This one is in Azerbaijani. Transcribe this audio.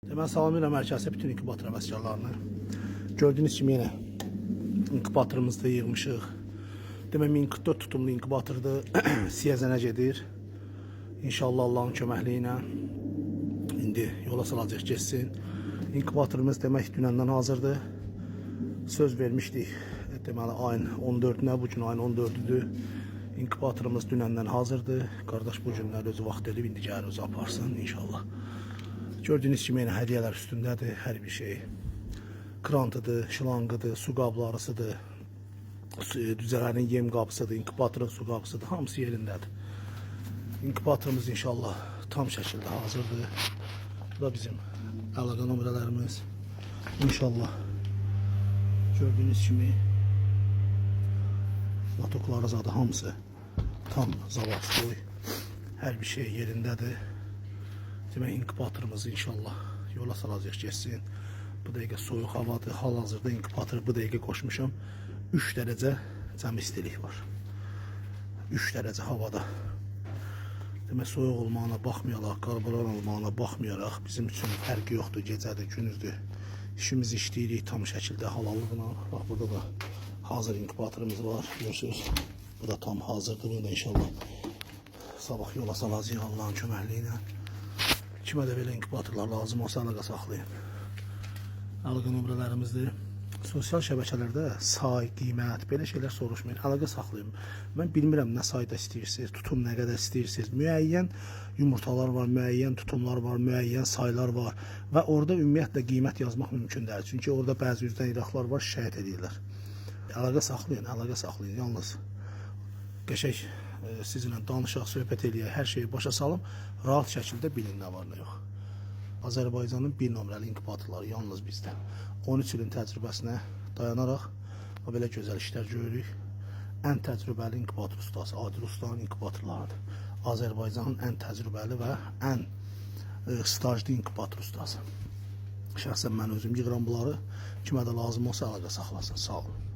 Mən salamlayıram mərkəzi bütün inkubator əvəzkarlarını. Gördüyünüz kimi yenə inkubatorımızda yığmışıq. Demək 1044 tutumlu inkubatordur. Siyəzənə gedir. İnşallah Allahın köməkliyi ilə indi yola salacaq geçsin. İnkubatorumuz demək dünəndən hazırdır. Söz vermişdik. Deməli ayın 14-nə, bu gün ayın 14-düdür. İnkubatorumuz dünəndən hazırdır. Qardaş bu günlər özü vaxt edib indi gəlir özü aparsın inşallah. Gördüyünüz kimi yine hədiyələr üstündədir hər bir şey. Krantıdır, şlanqıdır, su qablarısıdır, düzələrin yem qabısıdır, inkubatorun su qabısıdır, hamısı yerindədir. İnkubatorumuz inşallah tam şəkildə hazırdır. Bu da bizim əlaqə nömrələrimiz. İnşallah gördüyünüz kimi latokları zadı hamısı tam zavadsoy. Hər bir şey yerindədir. Demək inkubatorumuz inşallah yola salacaq geçsin. Bu dəqiqə soyuq havadır. Hal-hazırda inkubatoru bu dəqiqə qoşmuşam. 3 dərəcə cəm istilik var. 3 dərəcə havada. Demək soyuq olmağına baxmayaraq, qarbaran olmağına baxmayaraq bizim üçün fərqi yoxdur. Gecədir, gündüzdür. İşimizi işləyirik tam şəkildə halallıqla. Bax burada da hazır inkubatorumuz var. Görürsünüz. Bu da tam hazırdır. Bunu da inşallah sabah yola salacağıq Allahın köməkliyi ilə. Kimə də belə inkubatorlar lazım olsa əlaqə saxlayın. Əlaqə nömrələrimizdir. Sosial şəbəkələrdə say, qiymət, belə şeylər soruşmayın. Əlaqə saxlayın. Mən bilmirəm nə sayda istəyirsiniz, tutum nə qədər istəyirsiniz. Müəyyən yumurtalar var, müəyyən tutumlar var, müəyyən saylar var və orada ümumiyyətlə qiymət yazmaq mümkün deyil. Çünki orada bəzi üzdən iraqlar var, şikayət edirlər. Əlaqə saxlayın, əlaqə saxlayın. Yalnız qəşəng sizinlə danışaq, söhbət eləyək, hər şeyi başa salım, rahat şəkildə bilin nə var, nə yox. Azərbaycanın 1 nömrəli inkubatorları yalnız bizdə. 13 ilin təcrübəsinə dayanaraq belə gözəl işlər görürük. Ən təcrübəli inkubator ustası Adil Ustanın inkubatorlarıdır. Azərbaycanın ən təcrübəli və ən stajlı inkubator ustası. Şəxsən mən özüm yığıram bunları. Kimə də lazım olsa əlaqə saxlasın. Sağ olun.